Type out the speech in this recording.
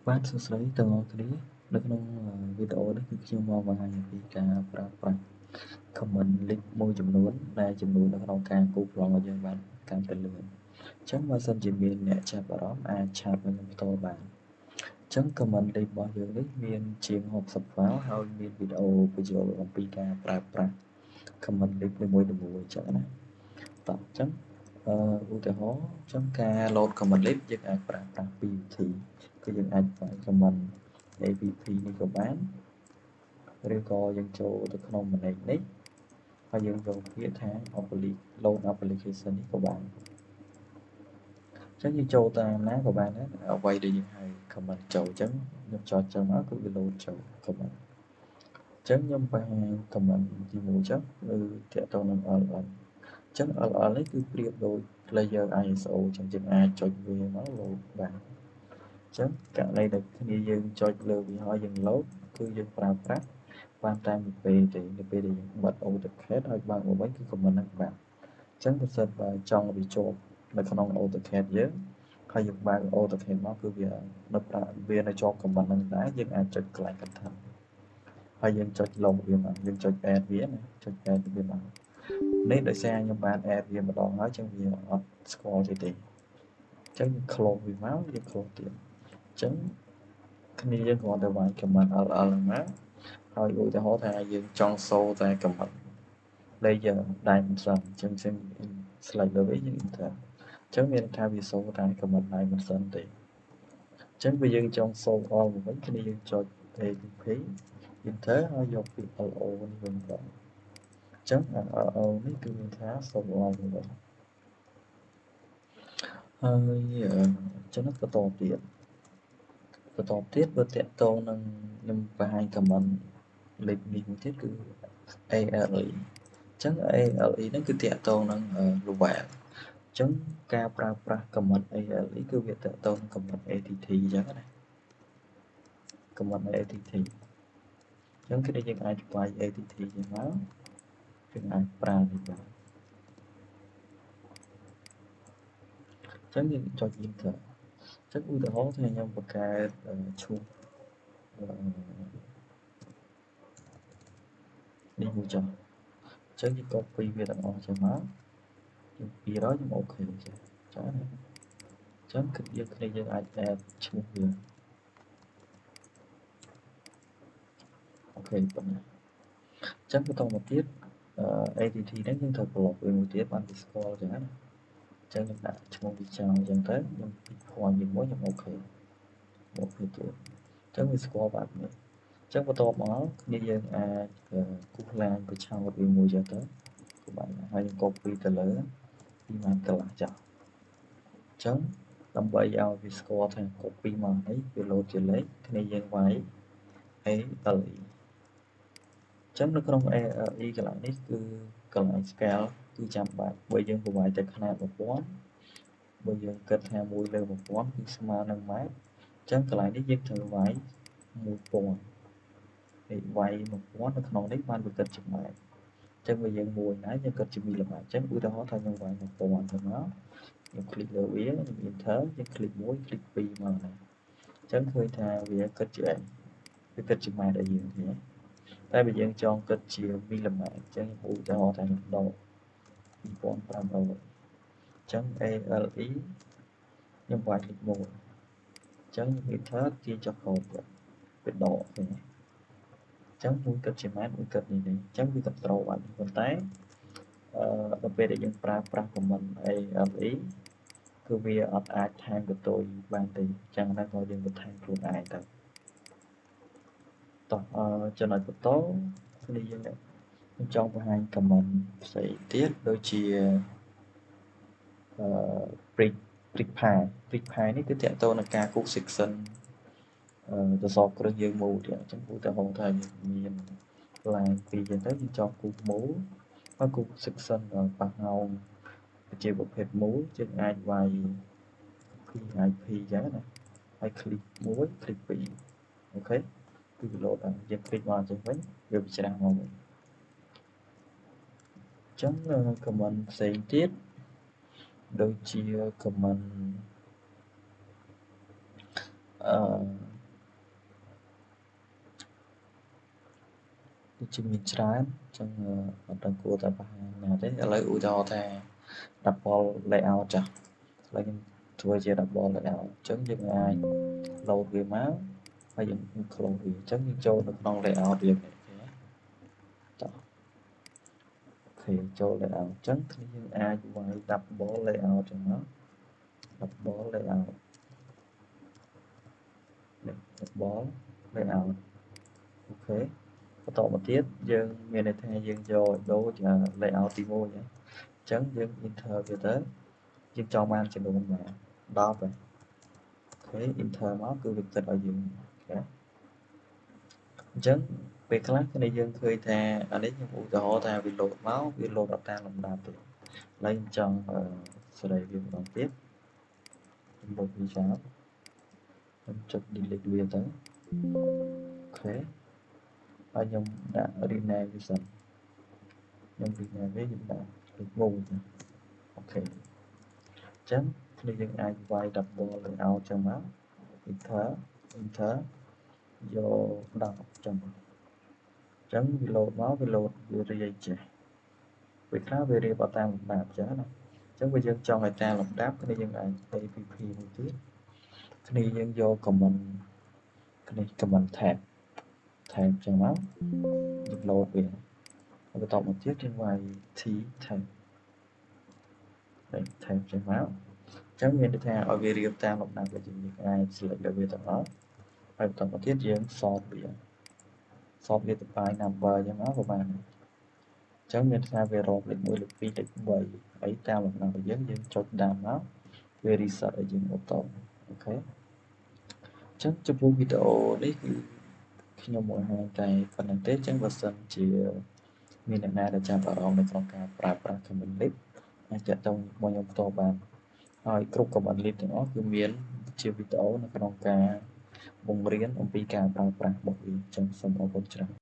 Bạnសួស្តីទាំងអស់គ្នានៅក្នុងវីដេអូនេះគឺខ្ញុំមកបង្ហាញអំពីការប្រើប្រាស់ comment link មួយចំនួនដែលចំនួននៅក្នុងការគូសប្លង់ឲ្យយើងបានកាន់តែលឿនអញ្ចឹងបើសិនជាមានអ្នកចាប់អារម្មណ៍អាចឆាតvớiខ្ញុំផ្ទាល់បានអញ្ចឹង comment link របស់យើងនេះមានជាង60 file ហើយមានវីដេអូបញ្យល់អំពីការប្រើប្រាស់ comment link នីមួយៗអញ្ចឹងណាតោះអញ្ចឹងឧទាហរណ៍អញ្ចឹងការ load comment link យើងអាចប្រើប្រាស់ពីរវិធីគឺយើងអាចប្រើ comment app នេះក៏បានឬក៏យើងចូលទៅក្នុង manage នេះហើយយើងយកពាក្យថា load application នេះក៏បានអញ្ចឹងយើងចូលតាមណាក៏បានដែរអ្វីដែលយើងហៅ comment ចូលអញ្ចឹងខ្ញុំចុចចឹងមកគឺវា load ចូល comment អញ្ចឹងខ្ញុំបង្ហាញ comment ទី1អញ្ចឹងគឺទាក់ទងនឹង LL អញ្ចឹង LL នេះគឺប្រៀបដូច layer ISO អញ្ចឹងយើងអាចចុចវាមក load បានអញ្ចឹងករណីដែលគ្នាយើងចុចលើវាហើយយើង load គឺយើងប្រើប្រាស់បានតែមួយពេលទេនៅពេលដែលយើងបិទ AutoCAD ហើយបើកមកវិញគឺ comment ហ្នឹងបាត់អញ្ចឹងបើសិនបើចង់វាជាប់នៅក្នុង AutoCAD យើងហើយយើងបើក AutoCAD មកគឺវានៅជាប់ comment ហ្នឹងដែរយើងអាចចុចកន្លែង content ហើយយើងចុចលងវាមកយើងចុច add វាណាចុច add វាមកនេះដោយសារខ្ញុំបាន add វាម្ដងហើយអញ្ចឹងវាអត់ស្គាល់ទេអញ្ចឹងយើង close វាមកយើង close ទៀតអញ្ចឹងគ្នាយើងគ្រាន់តែវាយ comment LL ហ្នឹងមកហើយឧទាហរណ៍ថាយើងចង់សូតែ comment layer dimension អញ្ចឹង select លើវាយើង enter អញ្ចឹងមានថាវាសូតែ comment dimension ទេអញ្ចឹងបើយើងចង់សូ all មកវិញគ្នាយើងចុច APP enter ហើយយកពាក្យ LO នេះវិញមកអញ្ចឹង LO នេះគឺមានថាសូ all មកវិញហើយចំណុចបន្តទៀតបើតាក់ទងនឹងខ្ញុំបង្ហាញ comment លេខនេះមួយទៀតគឺ ALE អញ្ចឹង ALE ហ្នឹងគឺតាក់ទងនឹង level អញ្ចឹងការប្រើប្រាស់ comment ALE គឺវាតាក់ទងនឹង comment ATT អញ្ចឹងណា comment ATT អញ្ចឹងគឺយើងអាចវាយ ATT ហ្នឹងមកយើងអាចប្រើនេះបានអញ្ចឹងយើងចុច enter អញ្ចឹងឧទាហរណ៍ថាខ្ញុំបង្កើតឈ្មោះនេះមួយចុះអញ្ចឹងយើង copy វាទាំងអស់ចឹងមកយើង200ខ្ញុំអូខេចឹងចា៎អញ្ចឹងគឺយើងអាច add ឈ្មោះវាអូខេប៉ុណ្ណាអញ្ចឹងបន្តមកទៀតATT ហ្នឹងយើងត្រូវ block វាមួយទៀតបានវាស្គាល់ចឹងណាអញ្ចឹងខ្ញុំដាក់ឈ្មោះវាចោលអញ្ចឹងទៅខ្ញុំពីរវាមួយខ្ញុំអូខេទៀតអញ្ចឹងវាស្គាល់បែបនេះអញ្ចឹងបន្ទាប់មកគ្នាយើងអាចគូសឡាញបិឆោតវាមួយចឹងទៅក៏បានហើយយើង copy ទៅលើពីម៉ានកន្លះចោលអញ្ចឹងដើម្បីឲ្យវាស្គាល់ថា copy មកនេះវា load ជាលេខគ្នាយើងវាយ ALE អញ្ចឹងនៅក្នុង ALE កន្លែងនេះគឺកន្លែង scale គឺចាំបាច់បើយើងប្រវាយទៅខ្នាត 1000បើយើងគិតថា1លើ1000គឺស្មើនឹងម៉ែត្រអញ្ចឹងកន្លែងនេះយើងត្រូវវាយ1000នេះវាយ1000នៅក្នុងនេះបានវាគិតជាម៉ែត្រអញ្ចឹងបើយើងមួយណាយើងគិតជាមីលីម៉ែត្រអញ្ចឹងឧទាហរណ៍ថាខ្ញុំវាយ1000ទៅមកខ្ញុំคลิกលើវាខ្ញុំ enter យើងคลิก1คลิก2មកណាអញ្ចឹងឃើញថាវាគិតជាអីវាគិតជាម៉ែត្រឲ្យយើងឃើញតែបើយើងចង់គិតជាមីលីម៉ែត្រអញ្ចឹងឧទាហរណ៍ថាខ្ញុំដក2500អញ្ចឹង ALE ខ្ញុំវាយคลิก1អញ្ចឹង enter ទាញចុះកោតវាដកឃើញអញ្ចឹងមួយគិតជាម៉ែត្រមួយគិតនេះអញ្ចឹងវា control បានប៉ុន្តែដល់ពេលដែលយើងប្រើប្រាស់ comment ALE គឺវាអត់អាចថែមកន្ទុយបានទេអញ្ចឹងណាក៏យើងបន្ថែមខ្លួនឯងទៅតោះចំណុចបន្តគ្នាយើងខ្ញុំចង់បង្ហាញ comment ផ្សេងទៀតដូចជាbrick pie នេះគឺតាក់ទងនឹងការគូស section សសរគ្រឹះយើងមូលទៀតអញ្ចឹងឧទាហរណ៍ថាយើងមាន line 2អញ្ចឹងទៅយើងចង់គូសមូលហើយគូ section ប៉ះហោងជាប្រភេទមូលយើងអាចវាយ PIP អញ្ចឹងណាហើយ click 1 click 2អូខេគឺវា load ហើយយើង click មកអញ្ចឹងវិញវាច្រាស់មកវិញអញ្ចឹង comment ផ្សេងទៀតដូចជា comment ជាមានច្រើនចឹងអត់ដឹងគួរតែបង្ហាញណាទេឥឡូវឧទាហរណ៍ថា double layout ចាស់ឥឡូវខ្ញុំធ្វើជា double layout ចឹងយើងអាច load វាមកហើយយើង close វាចឹងយើងចូលនៅក្នុង layout យើងនេះតោះអូខេចូល layout ចឹងគ្នាយើងអាចវាយ double layout ចឹងមក double layout នេះ double layout អូខេបន្តមកទៀតយើងមានន័យថាយើងយកដូច layout ទី1អញ្ចឹងយើង enter វាទៅយើងចង់បានចំនួនណា10ហ្នឹងអូខេ enter មកគឺវាគិតឲ្យយើងអូខេអញ្ចឹងពេលខ្លះគ្នាយើងឃើញថាអានេះខ្ញុំឧទាហរណ៍ថាវា load មកវា load អត់តាមលំដាប់ទេឥឡូវខ្ញុំចង់សេរីវាម្ដងទៀតខ្ញុំលុបវាចោលខ្ញុំចុច delete វាទៅអូខេហើយខ្ញុំដាក់ rename វាសិនខ្ញុំ rename វាខ្ញុំដាក់លេខ1អូខេអញ្ចឹងគ្នាយើងអាចវាយ double layout ចឹងមក enter យក10ចឹងអញ្ចឹងវា load មកវា load វារាយចេះពេលខ្លះវារៀបតាមលំដាប់ចឹងណាអញ្ចឹងបើយើងចង់ឲ្យតាមលំដាប់គ្នាយើងអាច app មួយទៀតគ្នាយើងយក comment គ្នា comment tab ចឹងមកយើង load វាហើយបន្តមកទៀតយើងវាយ t tab ចឹងមកអញ្ចឹងមានន័យថាឲ្យវារៀបតាមលំដាប់ដែលយើងអាច select លើវាទាំងអស់ហើយបន្តមកទៀតយើង sort វាទៅ by number ចឹងមកប្រហែលអញ្ចឹងមានថាវារាប់លេខ1លេខ2លេខ3អីតាមលំដាប់របស់យើងចុចតាមមកវា reset ឲ្យយើងអូតូអូខេអញ្ចឹងចំពោះវីដេអូនេះគឺខ្ញុំបង្ហាញតែប៉ុណ្្នឹងទេអញ្ចឹងបើសិនជាមានអ្នកណាដែលចាប់អារម្មណ៍នៅក្នុងការប្រើប្រាស់ Command Lisp អាចតាក់ទងមកខ្ញុំផ្ទាល់បានហើយគ្រប់ Command Lisp ទាំងអស់គឺមានជាវីដេអូនៅក្នុងការបង្រៀនអំពីការប្រើប្រាស់របស់វាអញ្ចឹងសូមអរគុណច្រើន